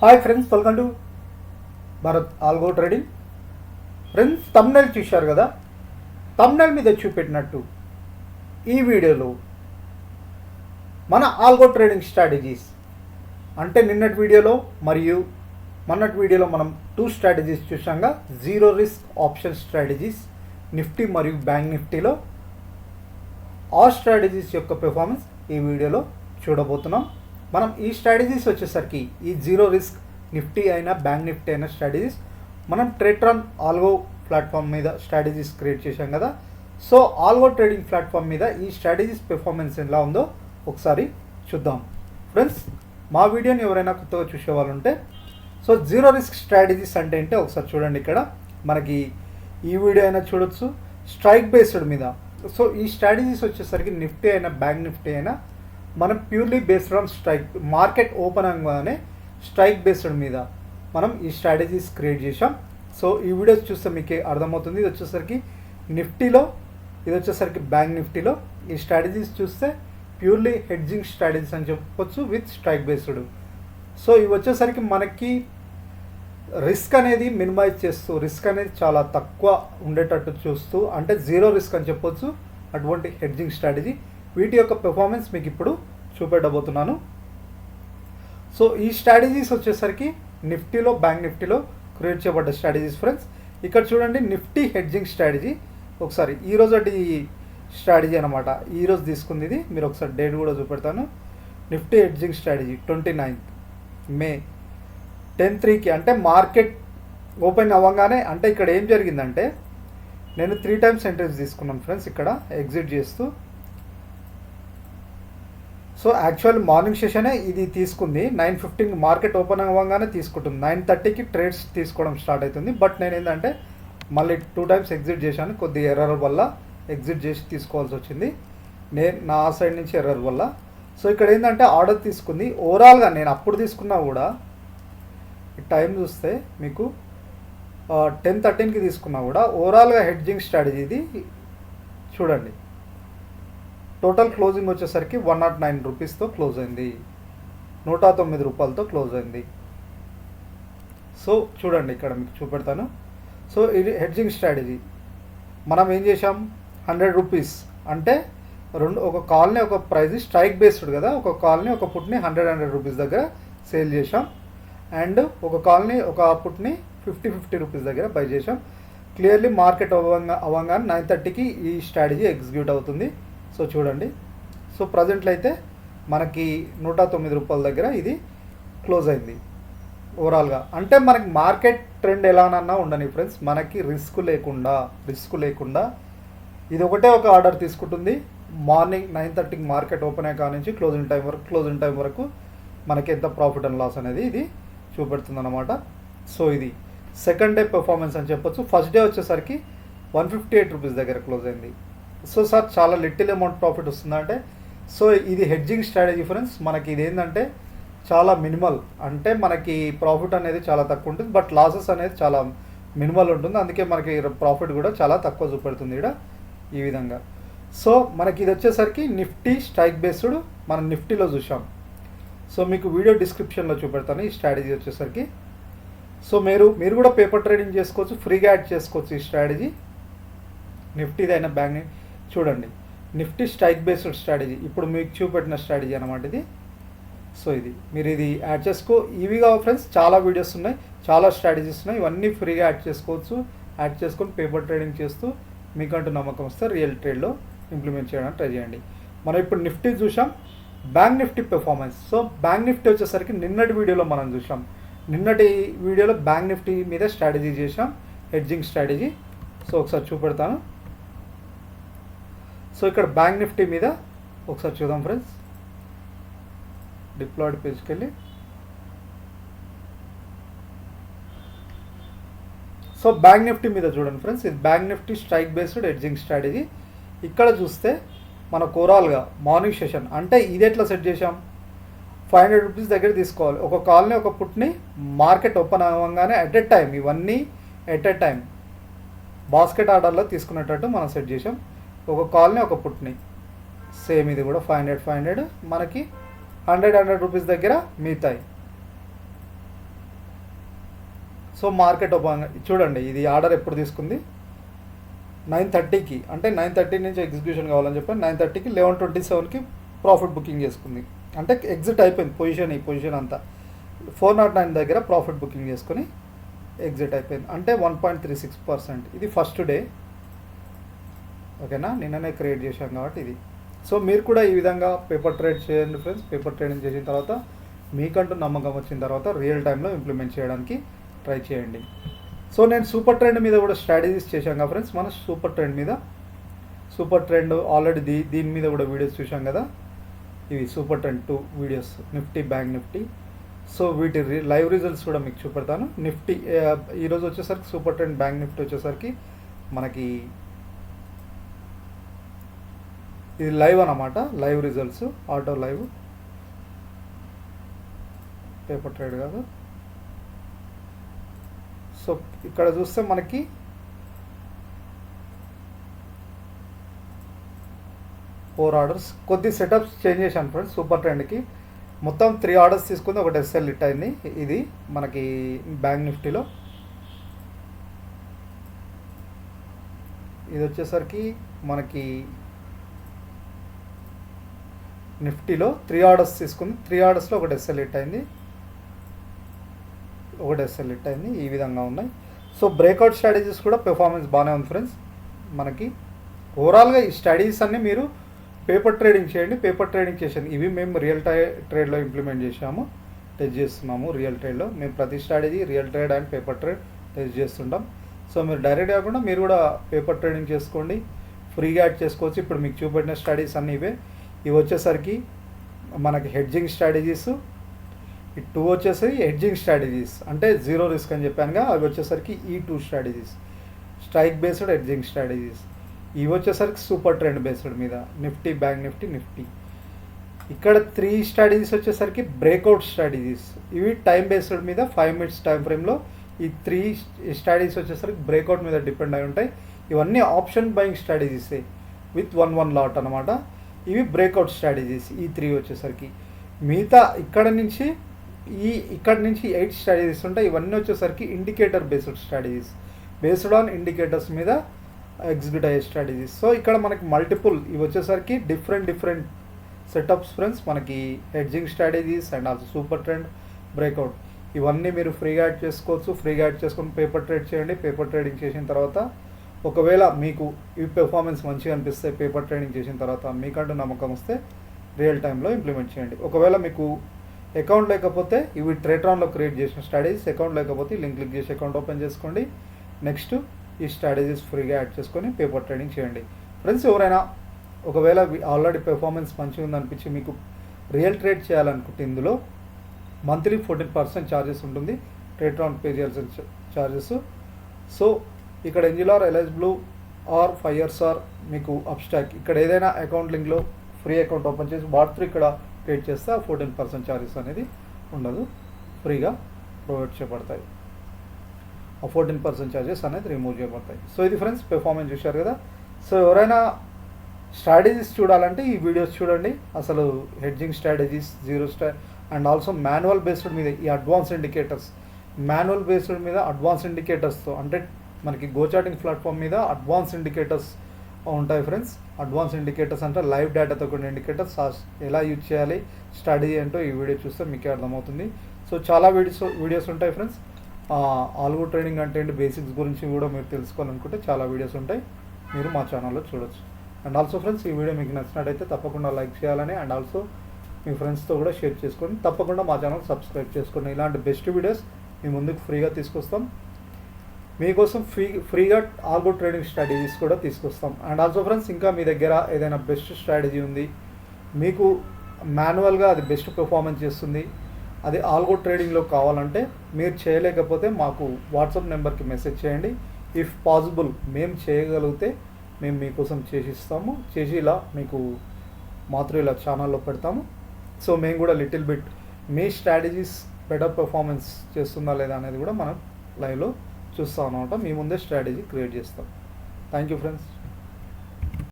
Hi friends, welcome to Bharat algo trading. Friends, thumbnail చూశారు కదా. Thumbnail మీద చూపెట్టినట్టు ఈ వీడియోలో మన ఆల్గో ట్రేడింగ్ స్ట్రాటజీస్ అంటే నిన్నటి వీడియోలో మరియు మొన్నటి వీడియోలో మనం 2 స్ట్రాటజీస్ చూసాంగా. Zero risk option strategies Nifty మరియు బ్యాంక్ నిఫ్టీలో ఆ స్ట్రాటజీస్ యొక్క పెర్ఫార్మెన్స్ ఈ వీడియోలో చూడబోతున్నాం. మనం ఈ స్ట్రాటజీస్ వచ్చేసరికి ఈ జీరో రిస్క్ నిఫ్టీ అయినా బ్యాంక్ నిఫ్టీ అయినా స్ట్రాటజీస్ మనం ట్రేట్రాన్ ఆల్గో ప్లాట్ఫామ్ మీద స్ట్రాటజీస్ క్రియేట్ చేశాం కదా. సో ఆల్గో ట్రేడింగ్ ప్లాట్ఫామ్ మీద ఈ స్ట్రాటజీస్ పెర్ఫార్మెన్స్ ఎలా ఉందో ఒకసారి చూద్దాం. ఫ్రెండ్స్, మా వీడియోని ఎవరైనా కొత్తగా చూసే వాళ్ళు ఉంటే సో జీరో రిస్క్ స్ట్రాటజీస్ అంటే ఏంటో ఒకసారి చూడండి. ఇక్కడ మనకి ఈ వీడియో అయినా చూడొచ్చు, స్ట్రైక్ బేస్డ్ మీద. సో ఈ స్ట్రాటజీస్ వచ్చేసరికి నిఫ్టీ అయినా బ్యాంక్ నిఫ్టీ అయినా మనం purely based on strike, market open అవ్వగానే స్ట్రైక్ బేస్డ్ మీద మనం ఈ స్ట్రాటజీస్ క్రియేట్ చేసాం. సో ఈ వీడియోస్ చూస్తే మీకు అర్థమవుతుంది. ఇది వచ్చేసరికి నిఫ్టీలో, ఇది వచ్చేసరికి బ్యాంక్ నిఫ్టీలో. ఈ స్ట్రాటజీస్ చూస్తే ప్యూర్లీ హెడ్జింగ్ స్ట్రాటజీస్ అని చెప్పొచ్చు విత్ స్ట్రైక్ బేస్డ్. సో ఇవి వచ్చేసరికి మనకి రిస్క్ అనేది మినిమైజ్ చేస్తూ, రిస్క్ అనేది చాలా తక్కువ ఉండేటట్టు చూస్తూ, అంటే జీరో రిస్క్ అని చెప్పొచ్చు అటువంటి హెడ్జింగ్ స్ట్రాటజీ. వీటి యొక్క పెర్ఫార్మెన్స్ మీకు ఇప్పుడు చూపెట్టబోతున్నాను. సో ఈ స్ట్రాటజీస్ వచ్చేసరికి నిఫ్టీలో బ్యాంక్ నిఫ్టీలో క్రియేట్ చేయబడ్డ స్ట్రాటజీస్. ఫ్రెండ్స్, ఇక్కడ చూడండి, నిఫ్టీ హెడ్జింగ్ స్ట్రాటజీ. ఒకసారి ఈరోజు స్ట్రాటజీ అనమాట, ఈరోజు తీసుకుంది ఇది. మీరు ఒకసారి డేట్ కూడా చూపెడతాను. నిఫ్టీ హెడ్జింగ్ స్ట్రాటజీ 29 మే 10:03కి, అంటే మార్కెట్ ఓపెన్ అవ్వగానే. అంటే ఇక్కడ ఏం జరిగిందంటే నేను 3 times ఎంట్రీస్ తీసుకున్నాను ఫ్రెండ్స్, ఇక్కడ ఎగ్జిట్ చేస్తూ. సో యాక్చువల్ మార్నింగ్ సెషనే ఇది తీసుకుంది. 9:15 మార్కెట్ ఓపెన్ అవ్వగానే తీసుకుంటుంది. 9:30కి ట్రేడ్స్ తీసుకోవడం స్టార్ట్ అవుతుంది. బట్ నేను ఏంటంటే మళ్ళీ 2 times ఎగ్జిట్ చేశాను. కొద్ది ఎర్రర్ వల్ల ఎగ్జిట్ చేసి తీసుకోవాల్సి వచ్చింది, నా సైడ్ నుంచి ఎర్రర్ వల్ల. సో ఇక్కడ ఏంటంటే ఆర్డర్ తీసుకుంది. ఓవరాల్గా నేను అప్పుడు తీసుకున్నా కూడా టైం చూస్తే మీకు 10:13కి తీసుకున్నా కూడా ఓవరాల్గా హెడ్జింగ్ స్ట్రాటజీ ఇది చూడండి. టోటల్ క్లోజింగ్ వచ్చేసరికి 109 రూపీస్తో క్లోజ్ అయింది, 109 రూపాయలతో క్లోజ్ అయింది. సో చూడండి, ఇక్కడ మీకు చూపెడతాను. సో ఇది హెడ్జింగ్ స్ట్రాటజీ. మనం ఏం చేసాం, 100 రూపీస్ అంటే ఒక కాల్ని, ఒక ప్రైజ్ స్ట్రైక్ బేస్డ్ కదా, ఒక కాల్ని ఒక పుట్ని 100 రూపీస్ దగ్గర సేల్ చేసాం. అండ్ ఒక కాల్ని, ఒక పుట్ని 50 రూపీస్ దగ్గర బై చేసాం. క్లియర్లీ మార్కెట్ అవ్వగానే 9:30కి ఈ స్ట్రాటజీ ఎగ్జిక్యూట్ అవుతుంది. సో చూడండి. సో ప్రజెంట్లో అయితే మనకి 109 రూపాయల దగ్గర ఇది క్లోజ్ అయింది ఓవరాల్గా. అంటే మనకి మార్కెట్ ట్రెండ్ ఎలానన్నా ఉండని ఫ్రెండ్స్, మనకి రిస్క్ లేకుండా ఇది ఒకటే ఒక ఆర్డర్ తీసుకుంటుంది. మార్నింగ్ 9:30కి మార్కెట్ ఓపెన్ అయ్యే కాడ నుంచి క్లోజింగ్ టైం వరకు మనకి ఎంత ప్రాఫిట్ అండ్ లాస్ అనేది ఇది చూపెడుతుంది అన్నమాట. సో ఇది సెకండ్ డే పెర్ఫార్మెన్స్ అని చెప్పొచ్చు. ఫస్ట్ డే వచ్చేసరికి 158 రూపీస్ దగ్గర క్లోజ్ అయింది. సో సార్, చాలా లిటిల్ అమౌంట్ ప్రాఫిట్ వస్తుందంటే, సో ఇది హెడ్జింగ్ స్ట్రాటజీ ఫ్రెండ్స్. మనకి ఇది ఏంటంటే చాలా మినిమల్, అంటే మనకి ప్రాఫిట్ అనేది చాలా తక్కువ ఉంటుంది, బట్ లాసెస్ అనేది చాలా మినిమల్ ఉంటుంది. అందుకే మనకి ప్రాఫిట్ కూడా చాలా తక్కువ చూపెడుతుంది ఇక్కడ ఈ విధంగా. సో మనకి ఇది వచ్చేసరికి నిఫ్టీ స్ట్రైక్ బేస్డ్ మనం నిఫ్టీలో చూసాం. సో మీకు వీడియో డిస్క్రిప్షన్లో చూపెడతాను ఈ స్ట్రాటజీ వచ్చేసరికి. సో మీరు కూడా పేపర్ ట్రేడింగ్ చేసుకోవచ్చు, ఫ్రీగా యాడ్ చేసుకోవచ్చు ఈ స్ట్రాటజీ. నిఫ్టీదైనా బ్యాంక్ చూడండి, నిఫ్టీ స్ట్రైక్ బేస్డ్ స్ట్రాటజీ ఇప్పుడు మీకు చూపెట్టిన స్ట్రాటజీ అనమాట ఇది. సో మీరు ఇది యాడ్ చేసుకో. ఇవిగా ఫ్రెండ్స్ చాలా వీడియోస్ ఉన్నాయి, చాలా స్ట్రాటజీస్ ఉన్నాయి. ఇవన్నీ ఫ్రీగా యాడ్ చేసుకోవచ్చు. యాడ్ చేసుకొని పేపర్ ట్రేడింగ్ చేస్తూ మీకంటూ నమ్మకం వస్తే రియల్ ట్రేడ్లో ఇంప్లిమెంట్ చేయడానికి ట్రై చేయండి. మనం ఇప్పుడు నిఫ్టీ చూసాం, bank Nifty performance. So bank Nifty వచ్చేసరికి నిన్నటి వీడియోలో మనం చూసాం. నిన్నటి వీడియోలో బ్యాంక్ నిఫ్టీ మీద స్ట్రాటజీ చేసాం, హెడ్జింగ్ స్ట్రాటజీ. సో ఒకసారి చూపెడతాను. సో ఇక్కడ బ్యాంక్ నిఫ్టీ మీద ఒకసారి చూద్దాం ఫ్రెండ్స్. డిప్లాయిడ్ పేజ్కి వెళ్ళి, సో బ్యాంక్ నిఫ్టీ మీద చూడండి ఫ్రెండ్స్. ఇది bank Nifty strike based hedging strategy. ఇక్కడ చూస్తే మనకు ఓవరాల్గా మార్నింగ్ సెషన్ అంటే ఇది ఎట్లా సెట్ చేసాం, 500 రూపీస్ దగ్గర తీసుకోవాలి. ఒక కాల్ని, ఒక పుట్ని మార్కెట్ ఓపెన్ అవ్వగానే ఇవన్నీ ఎట్ ఎ టైం బాస్కెట్ ఆర్డర్లో తీసుకునేటట్టు మనం సెట్ చేసాం. ఒక కాల్ని, ఒక పుట్ని సేమ్. ఇది కూడా 500 మనకి 100 రూపీస్ దగ్గర మిగతాయి. సో మార్కెట్ ఓపెన్ చూడండి, ఇది ఆర్డర్ ఎప్పుడు తీసుకుంది 9:30కి, అంటే 9:30 నుంచి ఎగ్జిక్యూషన్ కావాలని చెప్పి 9:30కి 11:27కి ప్రాఫిట్ బుకింగ్ చేసుకుంది. అంటే ఎగ్జిట్ అయిపోయింది పొజిషన్, ఈ పొజిషన్ అంతా 409 దగ్గర ప్రాఫిట్ బుకింగ్ చేసుకుని ఎగ్జిట్ అయిపోయింది. అంటే 1.36%. ఇది ఫస్ట్ డే, ఓకేనా, నిన్ననే క్రియేట్ చేశాం కాబట్టి ఇది. సో మీరు కూడా ఈ విధంగా పేపర్ ట్రేడ్ చేయండి ఫ్రెండ్స్. పేపర్ ట్రేడింగ్ చేసిన తర్వాత మీకంటూ నమ్మకం వచ్చిన తర్వాత రియల్ టైంలో ఇంప్లిమెంట్ చేయడానికి ట్రై చేయండి. సో నేను సూపర్ ట్రెండ్ మీద కూడా స్ట్రాటజీస్ చేశాం కదా ఫ్రెండ్స్. మన సూపర్ ట్రెండ్ మీద, సూపర్ ట్రెండ్ ఆల్రెడీ దీని మీద కూడా వీడియోస్ చూసాం కదా. ఇవి super trend 2 videos, Nifty, bank Nifty. So వీటి లైవ్ రిజల్ట్స్ కూడా మీకు చూపెడతాను. నిఫ్టీ ఈరోజు వచ్చేసరికి సూపర్ ట్రెండ్ బ్యాంక్ నిఫ్టీ వచ్చేసరికి మనకి ఇది లైవ్ అన్నమాట, live results, auto live, paper trade కాదు. సో ఇక్కడ చూస్తే మనకి ఫోర్ ఆర్డర్స్, కొద్ది సెటప్స్ చేంజ్ చేశాను ఫ్రెండ్స్. సూపర్ ట్రెండ్కి మొత్తం 3 ఆర్డర్స్ తీసుకుంది, ఒకటి ఎస్ఎల్ హిట్ అయింది. ఇది మనకి బ్యాంక్ నిఫ్టీలో ఇది వచ్చేసరికి మనకి నిఫ్టీలో 3 ఆర్డర్స్ తీసుకుంది. 3 ఆర్డర్స్లో ఒకటి ఎస్ఎల్ హిట్ అయింది, ఒకటి ఎస్ఎల్ హిట్ అయింది. ఈ విధంగా ఉన్నాయి. సో బ్రేక్అవుట్ స్ట్రాటజీస్ కూడా పెర్ఫార్మెన్స్ బాగానే ఉంది ఫ్రెండ్స్. మనకి ఓవరాల్గా ఈ స్ట్రాటజీస్ అన్నీ మీరు పేపర్ ట్రేడింగ్ చేయండి. పేపర్ ట్రేడింగ్ చేసాను, ఇవి మేము రియల్ ట్రేడ్లో ఇంప్లిమెంట్ చేసాము, టెస్ట్ చేస్తున్నాము. రియల్ ట్రేడ్లో మేము ప్రతి strategy real trade and paper trade test చేస్తుంటాం. సో మీరు డైరెక్ట్ కాకుండా మీరు కూడా పేపర్ ట్రేడింగ్ చేసుకోండి, ఫ్రీగా యాడ్ చేసుకోవచ్చు. ఇప్పుడు మీకు చూపెట్టిన స్ట్రాటజీస్ అన్నీ ఇవే. ఇవి వచ్చేసరికి మనకి హెడ్జింగ్ స్ట్రాటజీస్, ఈ 2 వచ్చేసి హెడ్జింగ్ స్ట్రాటజీస్, అంటే జీరో రిస్క్ అని చెప్పానుగా. అవి వచ్చేసరికి ఈ 2 strategies, strike based hedging strategies. ఇవి వచ్చేసరికి సూపర్ ట్రెండ్ బేస్డ్ మీద, నిఫ్టీ, బ్యాంక్ నిఫ్టీ, నిఫ్టీ. ఇక్కడ 3 స్ట్రాటజీస్ వచ్చేసరికి బ్రేక్అవుట్ స్ట్రాటజీస్. ఇవి టైం బేస్డ్ మీద 5 మినిట్స్ టైం ఫ్రేమ్లో ఈ 3 స్ట్రాటజీస్ వచ్చేసరికి బ్రేక్అవుట్ మీద డిపెండ్ అయి ఉంటాయి. ఇవన్నీ ఆప్షన్ బయింగ్ స్ట్రాటజీసే విత్ 1 లాట్ అనమాట. ఇవి బ్రేక్అవుట్ స్ట్రాటజీస్ ఈ 3 వచ్చేసరికి. మిగతా ఇక్కడ నుంచి 8 స్ట్రాటజీస్ ఉంటాయి. ఇవన్నీ వచ్చేసరికి indicator based strategies, based on indicators మీద ఎగ్జిక్యూట్ అయ్యే స్ట్రాటజీస్. సో ఇక్కడ మనకి మల్టిపుల్, ఇవి వచ్చేసరికి డిఫరెంట్ సెటప్స్ ఫ్రెండ్స్. మనకి hedging strategies and also super trend, breakout, ఇవన్నీ మీరు ఫ్రీగా యాడ్ చేసుకోవచ్చు. ఫ్రీగా యాడ్ చేసుకొని పేపర్ ట్రేడ్ చేయండి. పేపర్ ట్రేడింగ్ చేసిన తర్వాత ఒకవేళ మీకు ఈ పెర్ఫార్మెన్స్ మంచిగా అనిపిస్తే, పేపర్ ట్రేడింగ్ చేసిన తర్వాత మీకంటూ నమ్మకం వస్తే రియల్ టైంలో ఇంప్లిమెంట్ చేయండి. ఒకవేళ మీకు అకౌంట్ లేకపోతే, ఇవి ట్రేట్రాన్లో క్రియేట్ చేసిన స్ట్రాటజీస్, అకౌంట్ లేకపోతే లింక్ క్లిక్ చేసి అకౌంట్ ఓపెన్ చేసుకోండి. నెక్స్ట్ ఈ స్ట్రాటజీస్ ఫ్రీగా యాడ్ చేసుకొని పేపర్ ట్రేడింగ్ చేయండి ఫ్రెండ్స్. ఎవరైనా ఒకవేళ ఆల్రెడీ పెర్ఫార్మెన్స్ మంచిగా ఉందనిపించి మీకు రియల్ ట్రేడ్ చేయాలనుకుంటే ఇందులో మంత్లీ 14% ఛార్జెస్ ఉంటుంది, ట్రేట్రాన్ పే చేయాల్సిన ఛార్జెస్. సో ఇక్కడ ఎన్జిలార్, ఎల్ఐస్ బ్లూ ఆర్ 5 years ఆర్ మీకు అప్స్టాక్, ఇక్కడ ఏదైనా అకౌంట్ లింక్లో ఫ్రీ అకౌంట్ ఓపెన్ చేసి వాడుతూ ఇక్కడ ట్రేడ్ చేస్తే 14% ఛార్జెస్ అనేది ఉండదు, ఫ్రీగా ప్రొవైడ్ చేయబడతాయి. ఆ 14% ఛార్జెస్ అనేది రిమూవ్ చేయబడతాయి. సో ఇది ఫ్రెండ్స్ పెర్ఫార్మెన్స్ చూశారు కదా. సో ఎవరైనా స్ట్రాటజీస్ చూడాలంటే ఈ వీడియోస్ చూడండి. అసలు hedging strategies, zero and also manual based మీద ఈ అడ్వాన్స్ ఇండికేటర్స్, మాన్యువల్ బేస్డ్ మీద అడ్వాన్స్ ఇండికేటర్స్తో, అంటే మనకి గోచాటింగ్ ప్లాట్ఫామ్ మీద అడ్వాన్స్ ఇండికేటర్స్ ఉంటాయి ఫ్రెండ్స్. అడ్వాన్స్ ఇండికేటర్స్ అంటే లైవ్ డేటాతో కూడిన ఇండికేటర్స్ ఎలా యూజ్ చేయాలి, స్ట్రాటజీ ఏంటో ఈ వీడియో చూస్తే మీకే అర్థమవుతుంది. సో చాలా వీడియోస్ ఉంటాయి ఫ్రెండ్స్. ఆల్గో ట్రేడింగ్ అంటే ఏంటి, బేసిక్స్ గురించి కూడా మీరు తెలుసుకోవాలనుకుంటే చాలా వీడియోస్ ఉంటాయి, మీరు మా ఛానల్లో చూడొచ్చు. అండ్ ఆల్సో ఫ్రెండ్స్, ఈ వీడియో మీకు నచ్చినట్టయితే తప్పకుండా లైక్ చేయాలని, అండ్ ఆల్సో మీ ఫ్రెండ్స్తో కూడా షేర్ చేసుకోండి. తప్పకుండా మా ఛానల్ సబ్స్క్రైబ్ చేసుకోండి. ఇలాంటి బెస్ట్ వీడియోస్ మీ ముందుకు ఫ్రీగా తీసుకొస్తాం. మీకోసం ఫ్రీగా ఆల్గో ట్రేడింగ్ స్ట్రాటజీస్ కూడా తీసుకొస్తాం. అండ్ ఆల్సో ఫ్రెండ్స్, ఇంకా మీ దగ్గర ఏదైనా బెస్ట్ స్ట్రాటజీ ఉంది, మీకు మాన్యువల్గా అది బెస్ట్ పెర్ఫార్మెన్స్ చేస్తుంది, అది ఆల్గో ట్రేడింగ్లో కావాలంటే మీరు చేయలేకపోతే మాకు వాట్సాప్ నెంబర్కి మెసేజ్ చేయండి. ఇఫ్ పాసిబుల్ మేము చేయగలిగితే మేము మీకోసం చేసిస్తాము, చేసి ఇలా మీకు మాత్రం ఇలా ఛానల్లో పెడతాము. సో మేము కూడా లిటిల్ బిట్ మీ స్ట్రాటజీస్ బెటర్ పెర్ఫార్మెన్స్ చేస్తుందా లేదా అనేది కూడా మనం లైవ్లో చూస్తాం అనమాట. మీ ముందే స్ట్రాటజీ క్రియేట్ చేస్తాం. Thank you friends.